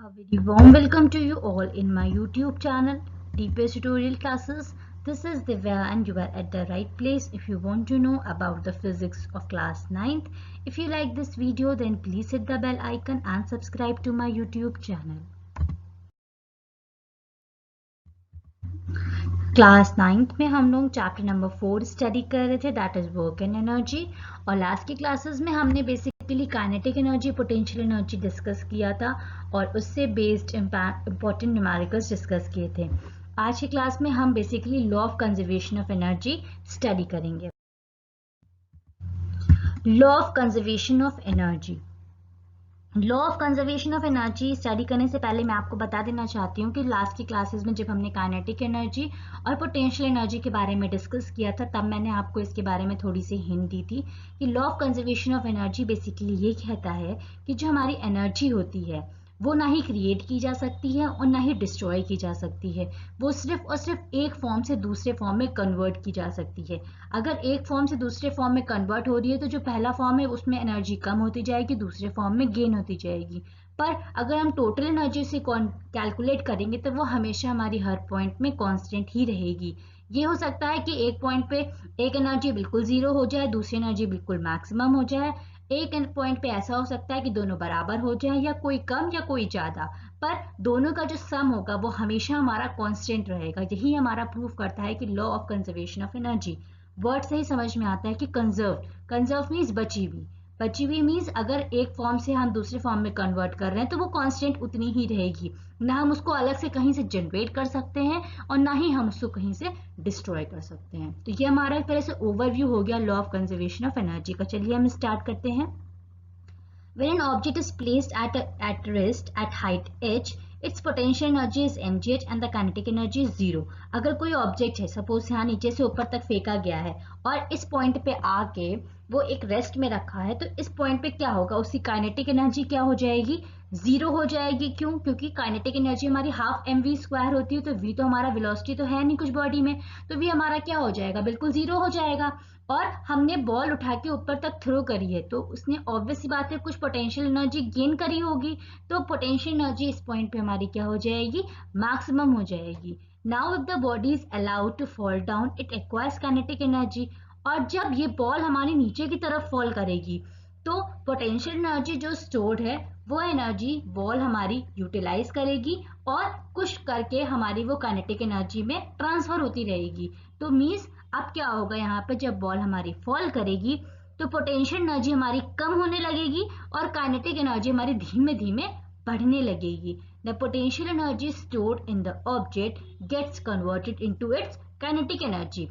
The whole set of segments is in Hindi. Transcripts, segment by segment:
A very warm welcome to you all in my YouTube channel, DPS Tutorial Classes. This is Divya and you are at the right place if you want to know about the physics of class 9th. If you like this video, then please hit the bell icon and subscribe to my YouTube channel. Class 9th में हम लोग चैप्टर नंबर 4 स्टडी कर रहे थे, that is work and energy. और लास्ट की क्लासेस में हमने basically kinetic energy, potential energy discuss किया था और उससे बेस्ड इंपॉर्टेंट न्यूमेरिकल्स डिस्कस किए थे। आज की क्लास में हम basically law of conservation of energy study करेंगे। Law of conservation of energy. Law of conservation of energy study करने से पहले मैं आपको बता देना चाहती हूँ कि लास्ट की क्लासेस में जब हमने काइनेटिक एनर्जी और पोटेंशियल एनर्जी के बारे में डिस्कस किया था, तब मैंने आपको इसके बारे में थोड़ी सी हिंट दी थी कि law of conservation of energy basically ये कहता है कि जो हमारी एनर्जी होती है वो ना ही क्रिएट की जा सकती है और ना ही डिस्ट्रॉय की जा सकती है। वो सिर्फ और सिर्फ एक फॉर्म से दूसरे फॉर्म में कन्वर्ट की जा सकती है। अगर एक फॉर्म से दूसरे फॉर्म में कन्वर्ट हो रही है तो जो पहला फॉर्म है उसमें एनर्जी कम होती जाएगी, दूसरे फॉर्म में गेन होती जाएगी। पर अगर हम टोटल एनर्जी से कैलकुलेट करेंगे तो वो हमेशा हमारी हर पॉइंट में कांस्टेंट ही रहेगी। ये हो सकता है कि एक पॉइंट पे एक एनर्जी बिल्कुल जीरो हो जाए, दूसरी एनर्जी बिल्कुल मैक्सिमम हो जाए। एक पॉइंट पे ऐसा हो सकता है कि दोनों बराबर हो जाए, या कोई कम या कोई ज्यादा, पर दोनों का जो सम होगा वो हमेशा हमारा कांस्टेंट रहेगा। यही हमारा प्रूफ करता है कि law of conservation of energy. Word से ही समझ में आता है कि कंजर्व मीन्स बची हुई मीन्स अगर एक फॉर्म से हम दूसरे फॉर्म में कन्वर्ट कर रहे हैं तो वो कांस्टेंट उतनी ही रहेगी। ना हम उसको अलग से कहीं से जनरेट कर सकते हैं और ना ही हम उसको कहीं से डिस्ट्रॉय कर सकते हैं। तो ये हमारा एक तरह से ओवरव्यू हो गया law of conservation of energy का। चलिए हम स्टार्ट करते हैं। When an object is placed at rest at height h, its potential energy is mgh and the kinetic energy is 0। अगर कोई ऑब्जेक्ट है, सपोज यहाँ नीचे से ऊपर तक फेंका गया है और इस पॉइंट पे आके वो एक रेस्ट में रखा है, तो इस पॉइंट पे क्या होगा, उसकी काइनेटिक एनर्जी क्या हो जाएगी, जीरो हो जाएगी। क्यों? क्योंकि काइनेटिक एनर्जी हमारी हाफ एम वी स्क्वायर होती है, तो वी तो हमारा वेलोसिटी तो है नहीं कुछ बॉडी में, तो वी हमारा क्या हो जाएगा, बिल्कुल जीरो हो जाएगा। और हमने बॉल उठा के ऊपर तक थ्रो करी है तो उसने ऑब्वियस सी बात है कुछ पोटेंशियल एनर्जी गेन करी होगी, तो पोटेंशियल एनर्जी इस पॉइंट पे हमारी क्या हो जाएगी, मैक्सिमम हो जाएगी। Now if the body is allowed to fall down it acquires kinetic energy. और जब ये बॉल हमारी नीचे की तरफ फॉल करेगी तो पोटेंशियल एनर्जी जो स्टोर्ड है वो एनर्जी बॉल हमारी यूटिलाइज करेगी और कुछ करके हमारी वो काइनेटिक एनर्जी में ट्रांसफर होती रहेगी। तो मीन्स अब क्या होगा, यहाँ पे जब बॉल हमारी फॉल करेगी तो पोटेंशियल एनर्जी हमारी कम होने लगेगी और काइनेटिक एनर्जी हमारी धीमे धीमे बढ़ने लगेगी। The potential energy stored in the object gets converted into its kinetic energy.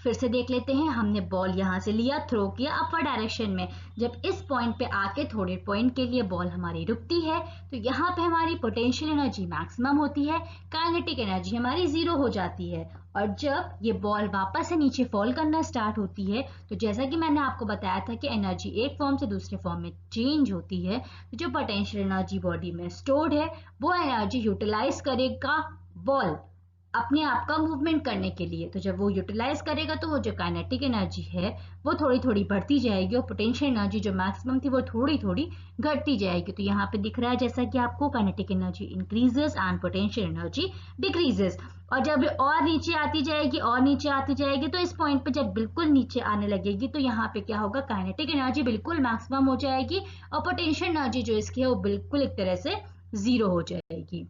फिर से देख लेते हैं। हमने बॉल यहाँ से लिया, थ्रो किया अपर डायरेक्शन में। जब इस पॉइंट पे आके थोड़े पॉइंट के लिए बॉल हमारी रुकती है तो यहाँ पे हमारी पोटेंशियल एनर्जी मैक्सिमम होती है, काइनेटिक एनर्जी हमारी जीरो हो जाती है। और जब ये बॉल वापस से नीचे फॉल करना स्टार्ट होती है तो जैसा कि मैंने आपको बताया था कि एनर्जी एक फॉर्म से दूसरे फॉर्म में चेंज होती है, तो जो पोटेंशियल एनर्जी बॉडी में स्टोर्ड है वो एनर्जी यूटिलाइज करेगा बॉल अपने आप का मूवमेंट करने के लिए। तो जब वो यूटिलाइज करेगा तो वो जो काइनेटिक एनर्जी है वो थोड़ी थोड़ी बढ़ती जाएगी और पोटेंशियल एनर्जी जो मैक्सिमम थी वो थोड़ी थोड़ी घटती जाएगी। तो यहाँ पे दिख रहा है जैसा कि आपको kinetic energy increases and potential energy decreases. और जब और नीचे आती जाएगी और नीचे आती जाएगी तो इस पॉइंट पे जब बिल्कुल नीचे आने लगेगी तो यहाँ पे क्या होगा, काइनेटिक एनर्जी बिल्कुल मैक्सिमम हो जाएगी और पोटेंशियल एनर्जी जो इसकी है वो बिल्कुल एक तरह से जीरो हो जाएगी।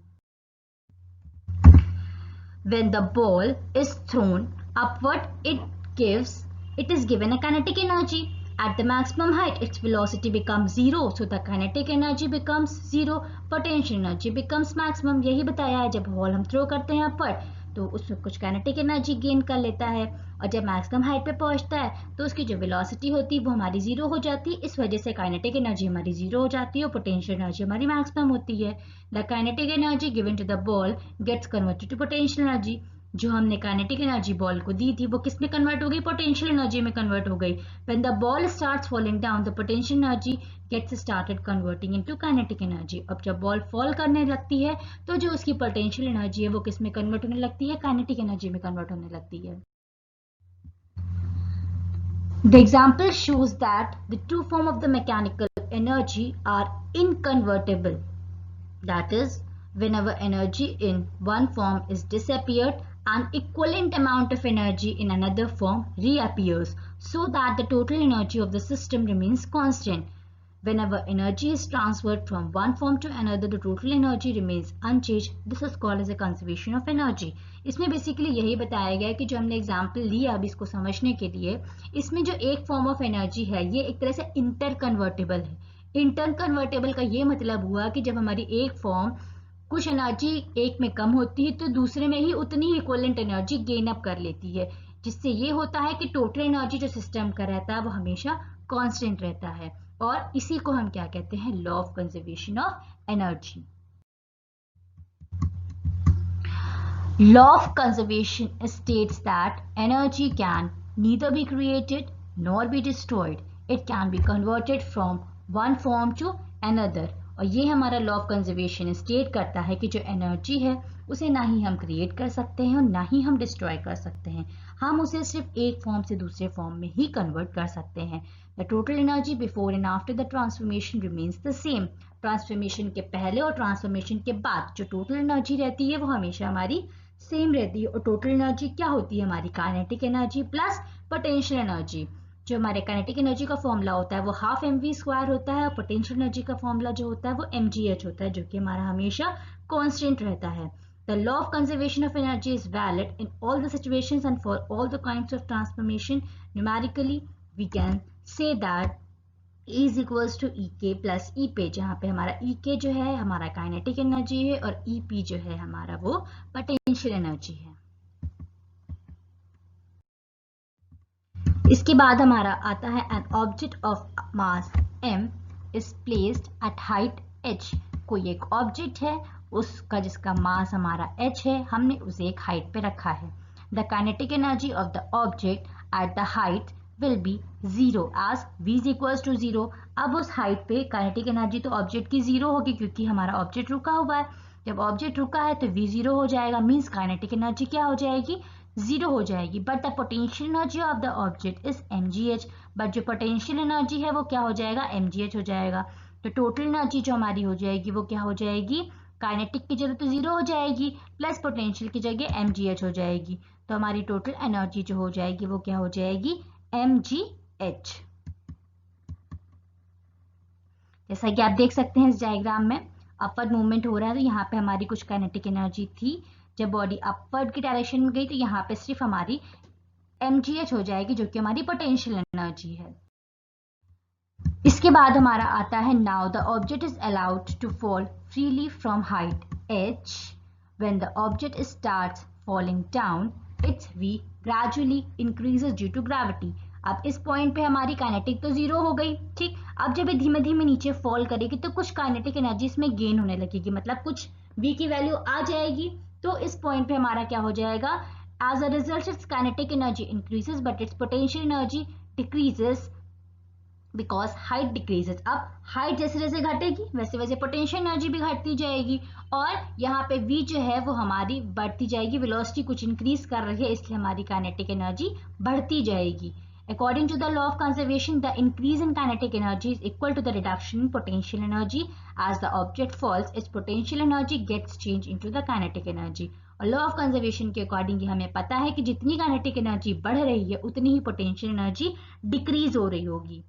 When the ball is thrown upward, it is given a kinetic energy. At the maximum height, its velocity becomes zero, so the kinetic energy becomes zero. Potential energy becomes maximum. यही बताया है, जब बॉल हम थ्रो करते हैं upward तो उसमें कुछ काइनेटिक एनर्जी गेन कर लेता है और जब मैक्सिमम हाइट पे पहुंचता है तो उसकी जो वेलोसिटी होती है वो हमारी जीरो हो जाती है। इस वजह से काइनेटिक एनर्जी हमारी जीरो हो जाती है और पोटेंशियल एनर्जी हमारी मैक्सिमम होती है। The kinetic energy given to the ball gets converted to potential energy. जो हमने काइनेटिक एनर्जी बॉल को दी थी वो किस में कन्वर्ट हो गई, पोटेंशियल एनर्जी में कन्वर्ट हो गई। When the ball starts falling down the potential energy gets started converting into kinetic energy. अब जब बॉल फॉल करने लगती है तो जो उसकी पोटेंशियल एनर्जी है वो किस में कन्वर्ट होने लगती है, काइनेटिक एनर्जी में कन्वर्ट होने लगती है। The example shows that the two forms of the mechanical energy are inconvertible. That is, whenever energy in one form is disappeared, an equivalent amount of energy in another form reappears, so that the total energy of the system remains constant. Whenever energy is transferred from one form to another, the total energy remains unchanged. This is called as a conservation of energy. इसमें बेसिकली यही बताया गया है कि जो हमने एग्जाम्पल लिया अभी इसको समझने के लिए, इसमें जो एक फॉर्म ऑफ एनर्जी है ये एक तरह से इंटर कन्वर्टेबल है. इंटर कन्वर्टेबल का ये मतलब हुआ कि जब हमारी एक फॉर्म कुछ एनर्जी एक में कम होती है तो दूसरे में ही उतनी ही इक्विवेलेंट एनर्जी गेन अप कर लेती है, जिससे ये होता है कि टोटल एनर्जी जो सिस्टम का रहता है वो हमेशा कांस्टेंट रहता है. और इसी को हम क्या कहते हैं? Law of conservation of energy. Law of conservation states that energy can neither be created nor be destroyed, it can be converted from one form to another. और ये हमारा लॉ ऑफ कंजर्वेशन स्टेट करता है कि जो एनर्जी है उसे ना ही हम क्रिएट कर सकते हैं और ना ही हम डिस्ट्रॉय कर सकते हैं, हम उसे सिर्फ एक फॉर्म से दूसरे फॉर्म में ही कन्वर्ट कर सकते हैं. The total energy before and after the transformation remains the same. Transformation के पहले और ट्रांसफॉर्मेशन के बाद जो टोटल एनर्जी रहती है वो हमेशा हमारी सेम रहती है. और टोटल एनर्जी क्या होती है? हमारी kinetic energy plus potential energy. जो हमारे काइनेटिक एनर्जी का फॉर्मूला होता है वो हाफ mv² होता है और पोटेंशियल एनर्जी का फॉर्मूला जो होता है वो mgh होता है, जो कि हमारा हमेशा कांस्टेंट रहता है. The law of conservation of energy is valid in all the situations and for all the kinds of transformation. Numerically we can say that E is equals to EK plus EP, जहाँ पे हमारा EK जो है हमारा काइनेटिक एनर्जी है और EP जो है हमारा वो पोटेंशियल एनर्जी है. इसके बाद हमारा आता है an object of mass m is placed at height h. कोई एक ऑब्जेक्ट है उसका जिसका मास हमारा h है, हमने उसे एक हाइट पे रखा है. The kinetic energy of the object at the height will be 0 as v is equals to 0. अब उस हाइट पे काइनेटिक एनर्जी तो ऑब्जेक्ट की 0 होगी क्योंकि हमारा ऑब्जेक्ट रुका हुआ है. जब ऑब्जेक्ट रुका है तो v 0 हो जाएगा, मीन्स काइनेटिक एनर्जी क्या हो जाएगी? 0 हो जाएगी. But the potential energy of the object is mgh. But जो पोटेंशियल एनर्जी है वो क्या हो जाएगा? mgh हो जाएगा. तो टोटल एनर्जी जो हमारी हो जाएगी वो क्या हो जाएगी? काइनेटिक की जगह तो 0 हो जाएगी प्लस पोटेंशियल की जगह mgh हो जाएगी. तो हमारी टोटल एनर्जी जो हो जाएगी वो क्या हो जाएगी? mgh. जैसा कि आप देख सकते हैं इस डायग्राम में अपवर्ड मूवमेंट हो रहा है, तो यहाँ पे हमारी कुछ काइनेटिक एनर्जी थी. जब बॉडी अपवर्ड की डायरेक्शन में गई तो यहाँ पे सिर्फ हमारी mgh हो जाएगी जो कि हमारी पोटेंशियल एनर्जी है. इसके बाद हमारा आता है now the object is allowed to fall freely from height h. When the object starts falling down its v gradually increases due to gravity. अब इस पॉइंट पे हमारी काइनेटिक तो 0 हो गई, ठीक. अब जब ये धीमे धीमे नीचे फॉल करेगी तो कुछ काइनेटिक एनर्जी इसमें गेन होने लगेगी, मतलब कुछ v की वैल्यू आ जाएगी. तो इस पॉइंट पे हमारा क्या हो जाएगा? As a result its kinetic energy increases but its potential energy decreases because height decreases. अब हाइट जैसे जैसे घटेगी वैसे वैसे पोटेंशियल एनर्जी भी घटती जाएगी और यहाँ पे v जो है वो हमारी बढ़ती जाएगी. वेलोसिटी कुछ इंक्रीज कर रही है इसलिए हमारी काइनेटिक एनर्जी बढ़ती जाएगी. According to the law of conservation, the increase in kinetic energy is equal to the reduction in potential energy. As the object falls, its potential energy gets changed into the kinetic energy. और law of conservation के according हमें पता है कि जितनी kinetic energy बढ़ रही है उतनी ही potential energy decrease हो रही होगी.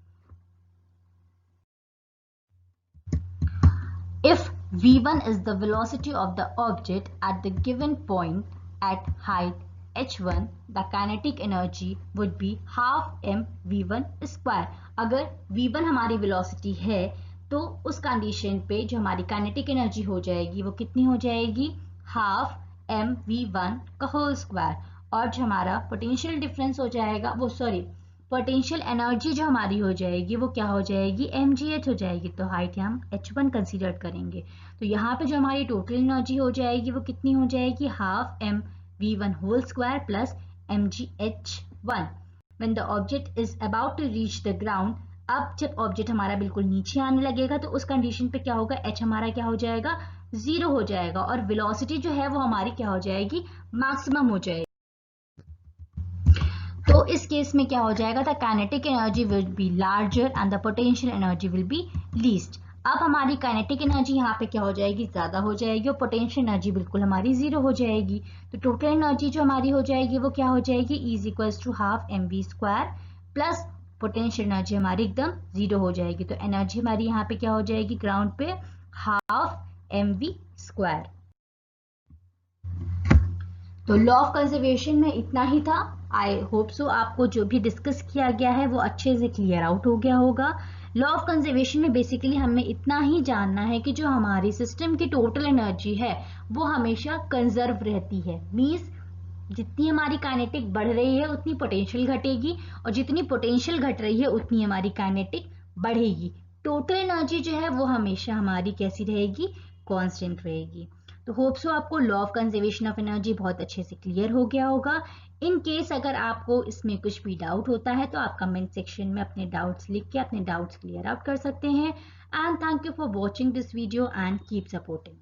If v1 is the velocity of the object at the given point at height h1, the kinetic energy would be half mv1 square. अगर v1 हमारी वेलोसिटी है तो उस कंडीशन पे जो हमारी काइनेटिक एनर्जी हो जाएगी वो कितनी हो जाएगी? हाफ mv1 का होल स्क्वायर. और जो हमारा पोटेंशियल डिफरेंस हो जाएगा वो पोटेंशियल एनर्जी जो हमारी हो जाएगी वो क्या हो जाएगी? mgh हो जाएगी. तो हाइट हम h1 कंसीडर करेंगे. तो यहाँ पे जो हमारी टोटल एनर्जी हो जाएगी वो कितनी हो जाएगी? Half mv1 whole square plus mgh1. When the object is about to reach the ground, अब जब ऑब्जेक्ट हमारा बिल्कुल नीचे आने लगेगा तो उस कंडीशन पे क्या होगा? h हमारा क्या हो जाएगा? 0 हो जाएगा और वेलोसिटी जो है वो हमारी क्या हो जाएगी? मैक्सिमम हो जाएगी. तो इस केस में क्या हो जाएगा? The kinetic energy will be larger and the potential energy will be least. अब हमारी काइनेटिक एनर्जी यहाँ पे क्या हो जाएगी, ज़्यादा हो जाएगी, और पोटेंशियल एनर्जी बिल्कुल हमारी ज़ीरो हो जाएगी। तो टोटल एनर्जी जो हमारी हो जाएगी वो क्या हो जाएगी, is equals to half mv² plus potential energy हमारी एकदम ज़ीरो हो जाएगी। तो एनर्जी हमारी यहाँ पे क्या हो जाएगी, ग्राउंड पे हाफ mv²। तो लॉ ऑफ कंजर्वेशन में इतना ही था। आई होप सो आपको जो भी डिस्कस किया गया है वो अच्छे से क्लियर आउट हो गया होगा। लॉ ऑफ कंजर्वेशन में बेसिकली हमें इतना ही जानना है कि जो हमारी सिस्टम की टोटल एनर्जी है वो हमेशा कंजर्व रहती है। मींस जितनी हमारी काइनेटिक बढ़ रही है उतनी पोटेंशियल घटेगी, और जितनी पोटेंशियल घट रही है उतनी हमारी काइनेटिक बढ़ेगी। टोटल एनर्जी जो है वो हमेशा हमारी कैसी रहेगी, कांस्टेंट रहेगी। तो होप सो आपको law of conservation of energy बहुत अच्छे से क्लियर हो गया होगा। इन केस अगर आपको इसमें कुछ भी डाउट होता है तो आप कमेंट सेक्शन में अपने डाउट्स लिख के अपने डाउट्स क्लियर आउट कर सकते हैं। And thank you for watching this video and keep supporting.